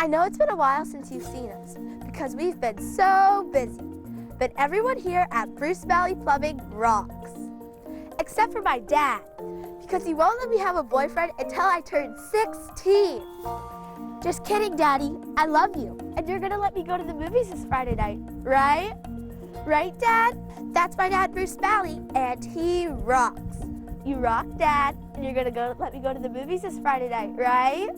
I know it's been a while since you've seen us because we've been so busy, but everyone here at Bruce Valley Plumbing rocks. Except for my dad, because he won't let me have a boyfriend until I turn 16. Just kidding, Daddy. I love you. And you're gonna let me go to the movies this Friday night, right? Right, Dad? That's my dad, Bruce Valley, and he rocks. You rock, Dad, and you're gonna let me go to the movies this Friday night, right?